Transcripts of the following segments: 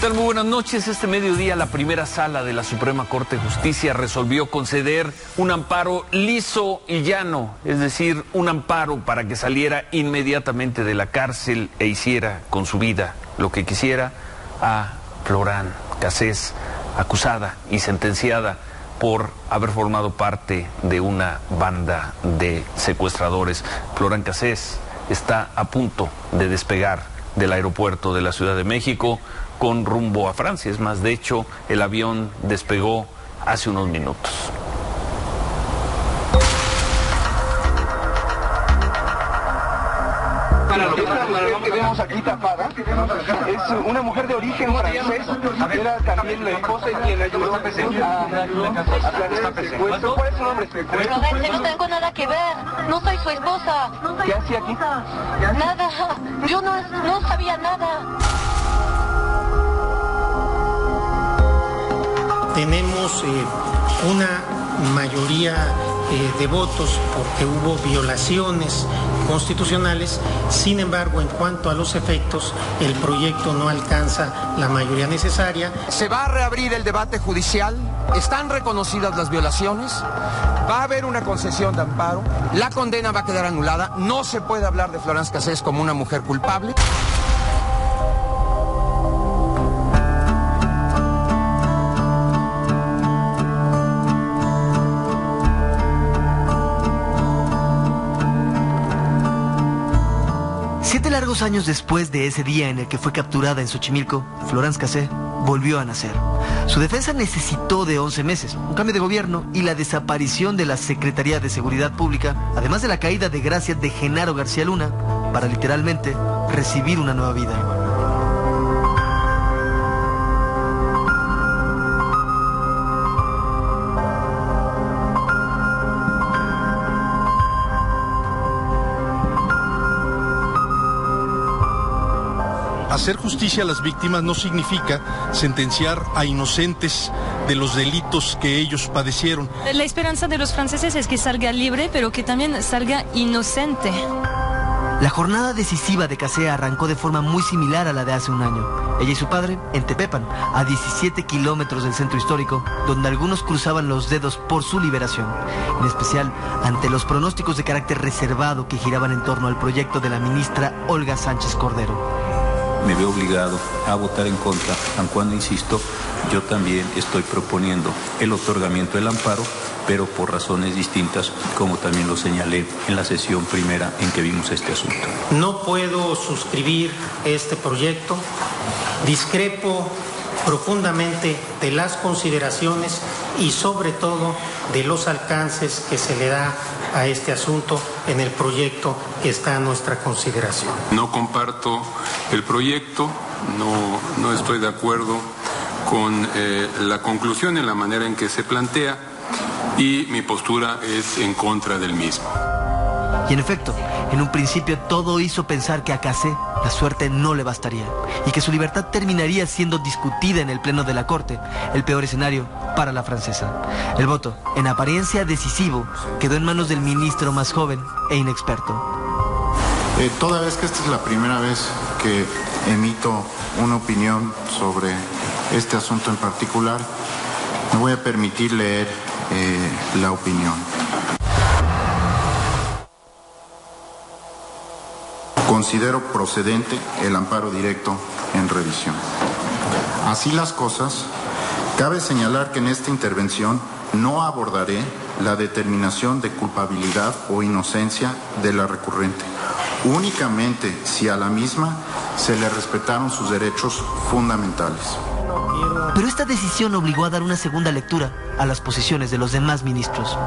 tal? Muy buenas noches. Este mediodía la primera sala de la Suprema Corte de Justicia resolvió conceder un amparo liso y llano, es decir, un amparo para que saliera inmediatamente de la cárcel e hiciera con su vida lo que quisiera a Florán Cassés, acusada y sentenciada por haber formado parte de una banda de secuestradores. Florán Cassés está a punto de despegar del aeropuerto de la Ciudad de México con rumbo a Francia. Es más, de hecho, el avión despegó hace unos minutos. Esta mujer que vemos aquí tapada es una mujer de origen francés, era también la esposa y quien ayudó a planear el secuestro. ¿Cuál es su nombre? Florence, no tengo nada que ver, no soy su esposa. ¿Qué hacía aquí? Nada, yo no sabía nada. Tenemos una mayoría de votos porque hubo violaciones constitucionales. Sin embargo, en cuanto a los efectos, el proyecto no alcanza la mayoría necesaria. Se va a reabrir el debate judicial, están reconocidas las violaciones, va a haber una concesión de amparo, la condena va a quedar anulada, no se puede hablar de Florán Cassés como una mujer culpable. Siete largos años después de ese día en el que fue capturada en Xochimilco, Florán Cassés volvió a nacer. Su defensa necesitó de 11 meses, un cambio de gobierno y la desaparición de la Secretaría de Seguridad Pública, además de la caída de gracia de Genaro García Luna, para literalmente recibir una nueva vida. Hacer justicia a las víctimas no significa sentenciar a inocentes de los delitos que ellos padecieron. La esperanza de los franceses es que salga libre, pero que también salga inocente. La jornada decisiva de Cassés arrancó de forma muy similar a la de hace un año. Ella y su padre en Tepepan, a 17 kilómetros del centro histórico, donde algunos cruzaban los dedos por su liberación, en especial ante los pronósticos de carácter reservado que giraban en torno al proyecto de la ministra Olga Sánchez Cordero. Me veo obligado a votar en contra, aun cuando, insisto, yo también estoy proponiendo el otorgamiento del amparo, pero por razones distintas, como también lo señalé en la sesión primera en que vimos este asunto. No puedo suscribir este proyecto, discrepo profundamente de las consideraciones y sobre todo de los alcances que se le da a este asunto en el proyecto que está a nuestra consideración. No comparto el proyecto, no estoy de acuerdo con la conclusión en la manera en que se plantea y mi postura es en contra del mismo. Y en efecto, en un principio todo hizo pensar que a Cassés la suerte no le bastaría y que su libertad terminaría siendo discutida en el pleno de la Corte, el peor escenario para la francesa. El voto, en apariencia decisivo, quedó en manos del ministro más joven e inexperto. Toda vez que esta es la primera vez que emito una opinión sobre este asunto en particular, me voy a permitir leer la opinión. Considero procedente el amparo directo en revisión. Así las cosas, cabe señalar que en esta intervención no abordaré la determinación de culpabilidad o inocencia de la recurrente, únicamente si a la misma se le respetaron sus derechos fundamentales. Pero esta decisión obligó a dar una segunda lectura a las posiciones de los demás ministros.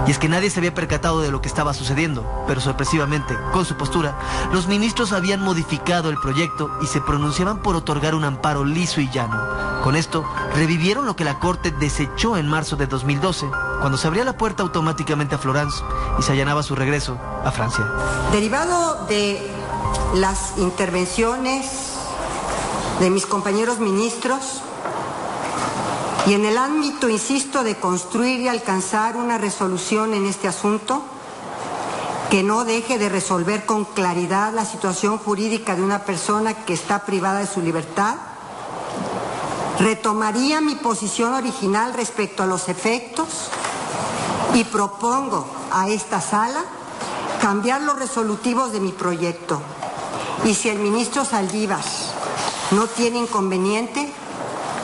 Y es que nadie se había percatado de lo que estaba sucediendo, pero sorpresivamente, con su postura, los ministros habían modificado el proyecto y se pronunciaban por otorgar un amparo liso y llano. Con esto, revivieron lo que la Corte desechó en marzo de 2012, cuando se abría la puerta automáticamente a Florence y se allanaba su regreso a Francia. Derivado de las intervenciones de mis compañeros ministros, y en el ámbito, insisto, de construir y alcanzar una resolución en este asunto que no deje de resolver con claridad la situación jurídica de una persona que está privada de su libertad, Retomaría mi posición original respecto a los efectos y propongo a esta sala cambiar los resolutivos de mi proyecto. Y si el ministro Saldívar no tiene inconveniente,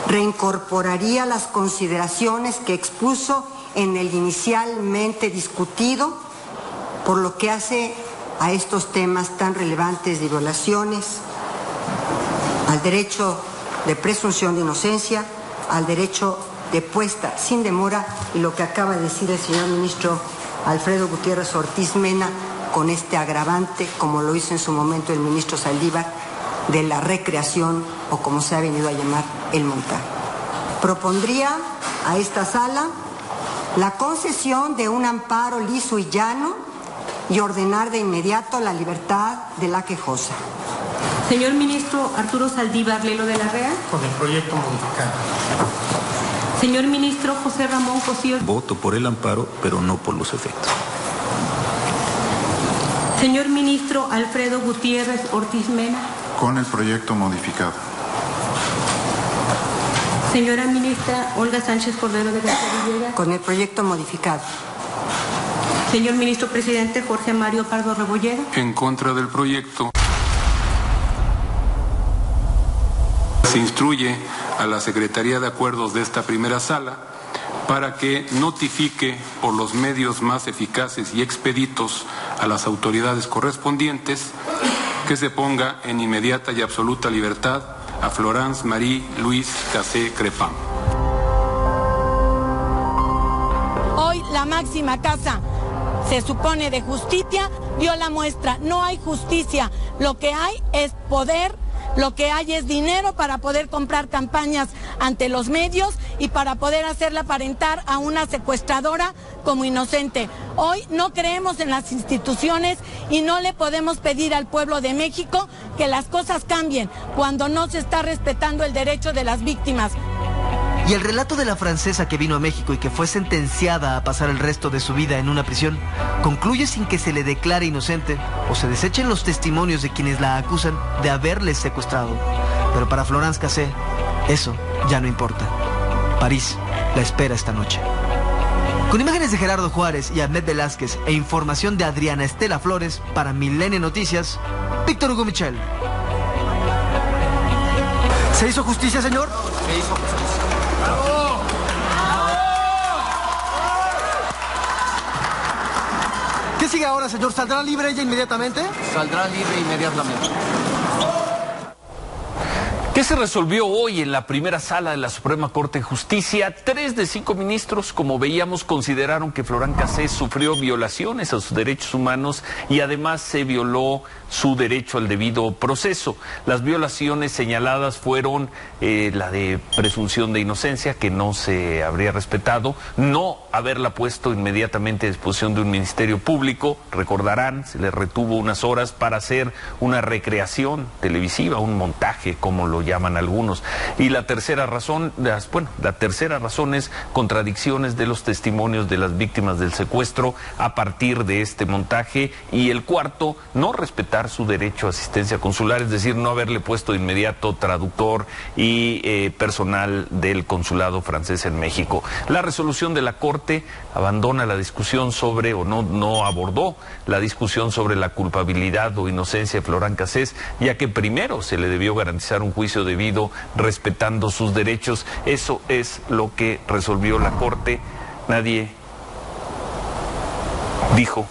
reincorporaría las consideraciones que expuso en el inicialmente discutido, por lo que hace a estos temas tan relevantes de violaciones al derecho de presunción de inocencia, al derecho de puesta sin demora, y lo que acaba de decir el señor ministro Alfredo Gutiérrez Ortiz Mena, con este agravante, como lo hizo en su momento el ministro Saldívar, de la recreación, o como se ha venido a llamar, el montaje. Propondría a esta sala la concesión de un amparo liso y llano y ordenar de inmediato la libertad de la quejosa. Señor ministro Arturo Saldívar Lelo de la Rea. Con el proyecto modificado. Señor ministro José Ramón Cosío. Voto por el amparo, pero no por los efectos. Señor ministro Alfredo Gutiérrez Ortiz Mena. Con el proyecto modificado. Señora ministra Olga Sánchez Cordero de García Villegas. Con el proyecto modificado. Señor ministro presidente Jorge Mario Pardo Rebolledo. En contra del proyecto. Se instruye a la Secretaría de Acuerdos de esta primera sala para que notifique por los medios más eficaces y expeditos a las autoridades correspondientes que se ponga en inmediata y absoluta libertad a Florence Marie Louise Cassé Crepin. Hoy la máxima casa, se supone de justicia, dio la muestra. No hay justicia, lo que hay es poder. Lo que hay es dinero para poder comprar campañas ante los medios y para poder hacerla aparentar a una secuestradora como inocente. Hoy no creemos en las instituciones y no le podemos pedir al pueblo de México que las cosas cambien cuando no se está respetando el derecho de las víctimas. Y el relato de la francesa que vino a México y que fue sentenciada a pasar el resto de su vida en una prisión concluye sin que se le declare inocente o se desechen los testimonios de quienes la acusan de haberles secuestrado. Pero para Florence Cassé, eso ya no importa. París la espera esta noche. Con imágenes de Gerardo Juárez y Ahmed Velázquez e información de Adriana Estela Flores para Milenio Noticias, Víctor Hugo Michel. ¿Se hizo justicia, señor? Se hizo justicia. ¿Qué sigue ahora, señor? ¿Saldrá libre ella inmediatamente? Saldrá libre inmediatamente. ¿Qué se resolvió hoy en la primera sala de la Suprema Corte de Justicia? 3 de 5 ministros, como veíamos, consideraron que Florence Cassé sufrió violaciones a sus derechos humanos y además se violó su derecho al debido proceso. Las violaciones señaladas fueron la de presunción de inocencia, que no se habría respetado, no haberla puesto inmediatamente a disposición de un ministerio público, recordarán, se le retuvo unas horas para hacer una recreación televisiva, un montaje, como lo llaman algunos. Y la tercera razón, la tercera razón es contradicciones de los testimonios de las víctimas del secuestro a partir de este montaje, y el cuarto, no respetar su derecho a asistencia consular, es decir, no haberle puesto de inmediato traductor y personal del consulado francés en México. La resolución de la Corte abandona la discusión sobre, o no abordó la discusión sobre la culpabilidad o inocencia de Florence Cassé, ya que primero se le debió garantizar un juicio debido respetando sus derechos. Eso es lo que resolvió la Corte. Nadie dijo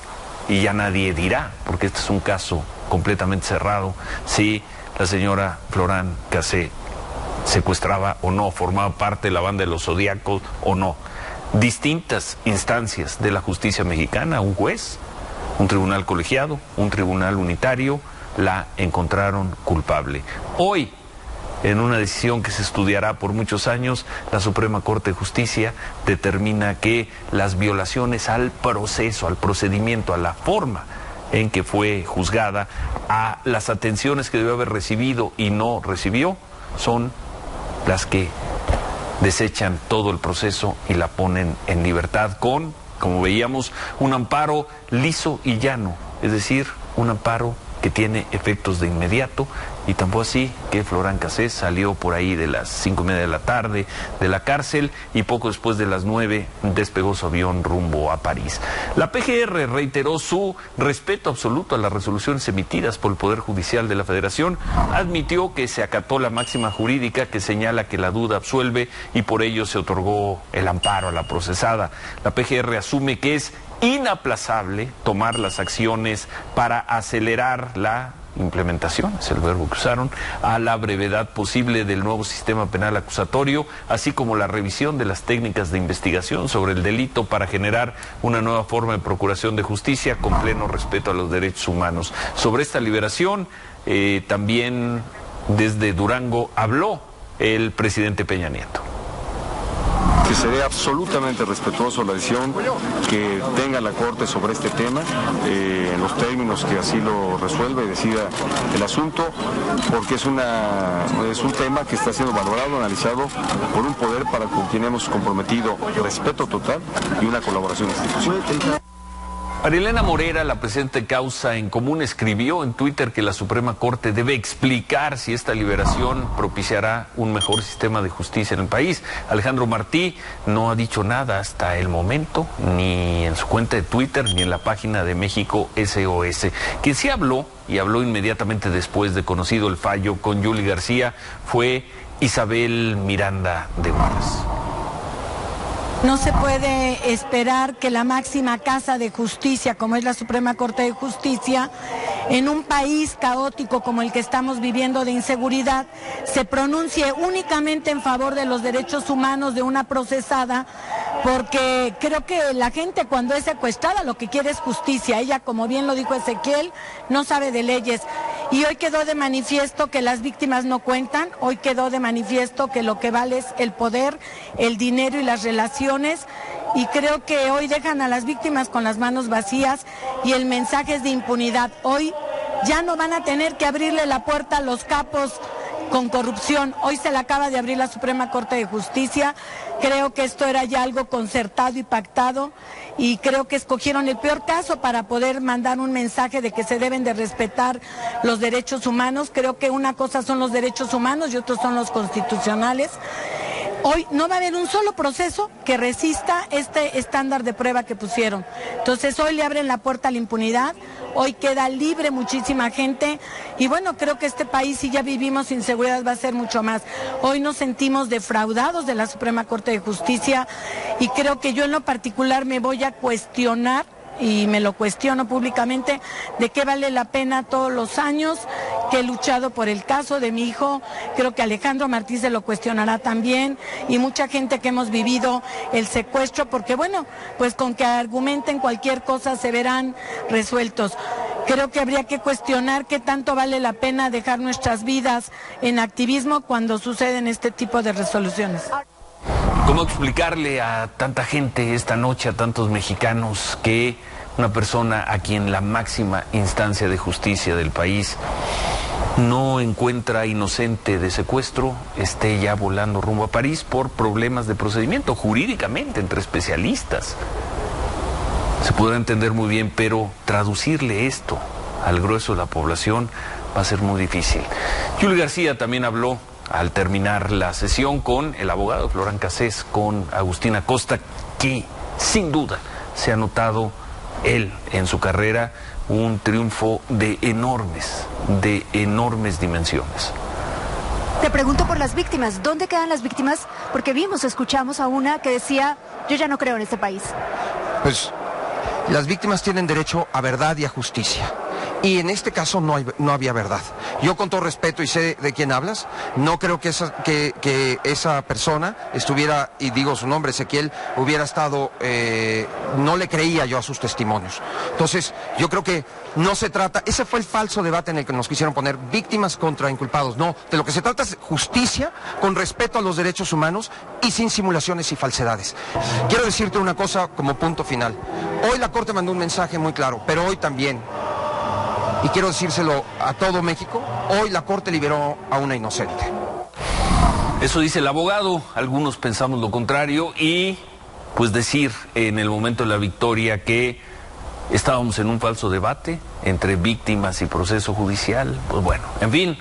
y ya nadie dirá, porque este es un caso completamente cerrado, si la señora Florence Cassé secuestraba o no, formaba parte de la banda de los Zodíacos o no. Distintas instancias de la justicia mexicana, un juez, un tribunal colegiado, un tribunal unitario, la encontraron culpable. Hoy, en una decisión que se estudiará por muchos años, la Suprema Corte de Justicia determina que las violaciones al proceso, al procedimiento, a la forma en que fue juzgada, a las atenciones que debió haber recibido y no recibió, son las que desechan todo el proceso y la ponen en libertad con, como veíamos, un amparo liso y llano, es decir, un amparo que tiene efectos de inmediato y tan fue así que Florán Cassés salió por ahí de las 5:30 de la tarde de la cárcel y poco después de las 9 despegó su avión rumbo a París. La PGR reiteró su respeto absoluto a las resoluciones emitidas por el Poder Judicial de la Federación, admitió que se acató la máxima jurídica que señala que la duda absuelve y por ello se otorgó el amparo a la procesada. La PGR asume que es inaplazable tomar las acciones para acelerar la implementación, es el verbo que usaron, a la brevedad posible del nuevo sistema penal acusatorio, así como la revisión de las técnicas de investigación sobre el delito para generar una nueva forma de procuración de justicia con pleno respeto a los derechos humanos. Sobre esta liberación, también desde Durango habló el presidente Peña Nieto. Que seré absolutamente respetuoso de la decisión que tenga la Corte sobre este tema, en los términos que así lo resuelva y decida el asunto, porque es un tema que está siendo valorado, analizado por un poder para con quien hemos comprometido respeto total y una colaboración institucional. Marilena Morera, la presidenta de Causa en Común, escribió en Twitter que la Suprema Corte debe explicar si esta liberación propiciará un mejor sistema de justicia en el país. Alejandro Martí no ha dicho nada hasta el momento, ni en su cuenta de Twitter, ni en la página de México SOS. Quien sí habló, y habló inmediatamente después de conocido el fallo con Yuli García, fue Isabel Miranda de Guaras. No se puede esperar que la máxima casa de justicia, como es la Suprema Corte de Justicia, en un país caótico como el que estamos viviendo de inseguridad, se pronuncie únicamente en favor de los derechos humanos de una procesada, porque creo que la gente cuando es secuestrada lo que quiere es justicia. Ella, como bien lo dijo Ezequiel, no sabe de leyes. Y hoy quedó de manifiesto que las víctimas no cuentan, hoy quedó de manifiesto que lo que vale es el poder, el dinero y las relaciones, y creo que hoy dejan a las víctimas con las manos vacías y el mensaje es de impunidad. Hoy ya no van a tener que abrirle la puerta a los capos con corrupción. Hoy se le acaba de abrir la Suprema Corte de Justicia. Creo que esto era ya algo concertado y pactado y creo que escogieron el peor caso para poder mandar un mensaje de que se deben de respetar los derechos humanos. Creo que una cosa son los derechos humanos y otros son los constitucionales. Hoy no va a haber un solo proceso que resista este estándar de prueba que pusieron. Entonces hoy le abren la puerta a la impunidad, hoy queda libre muchísima gente y bueno, creo que este país, si ya vivimos inseguridad, va a ser mucho más. Hoy nos sentimos defraudados de la Suprema Corte de Justicia y creo que yo en lo particular me voy a cuestionar, y me lo cuestiono públicamente, de qué vale la pena todos los años que he luchado por el caso de mi hijo. Creo que Alejandro Martí se lo cuestionará también y mucha gente que hemos vivido el secuestro, porque bueno, pues con que argumenten cualquier cosa se verán resueltos. Creo que habría que cuestionar qué tanto vale la pena dejar nuestras vidas en activismo cuando suceden este tipo de resoluciones. ¿Cómo explicarle a tanta gente esta noche, a tantos mexicanos, que una persona a quien la máxima instancia de justicia del país no encuentra inocente de secuestro esté ya volando rumbo a París por problemas de procedimiento jurídicamente entre especialistas? Se podrá entender muy bien, pero traducirle esto al grueso de la población va a ser muy difícil. Yuli García también habló al terminar la sesión con el abogado de Florán Cassés, con Agustín Acosta, que sin duda se ha notado él en su carrera un triunfo de enormes dimensiones. Te pregunto por las víctimas, ¿dónde quedan las víctimas? Porque escuchamos a una que decía, yo ya no creo en este país. Pues las víctimas tienen derecho a verdad y a justicia. Y en este caso no había verdad. Yo, con todo respeto, y sé de quién hablas, no creo que esa persona estuviera, y digo su nombre, Ezequiel, hubiera estado, no le creía yo a sus testimonios. Entonces, yo creo que no se trata, ese fue el falso debate en el que nos quisieron poner, víctimas contra inculpados. No, de lo que se trata es justicia con respeto a los derechos humanos y sin simulaciones y falsedades. Quiero decirte una cosa como punto final. Hoy la Corte mandó un mensaje muy claro, pero hoy también, y quiero decírselo a todo México, hoy la Corte liberó a una inocente. Eso dice el abogado, algunos pensamos lo contrario, y pues decir en el momento de la victoria que estábamos en un falso debate entre víctimas y proceso judicial, pues bueno, en fin.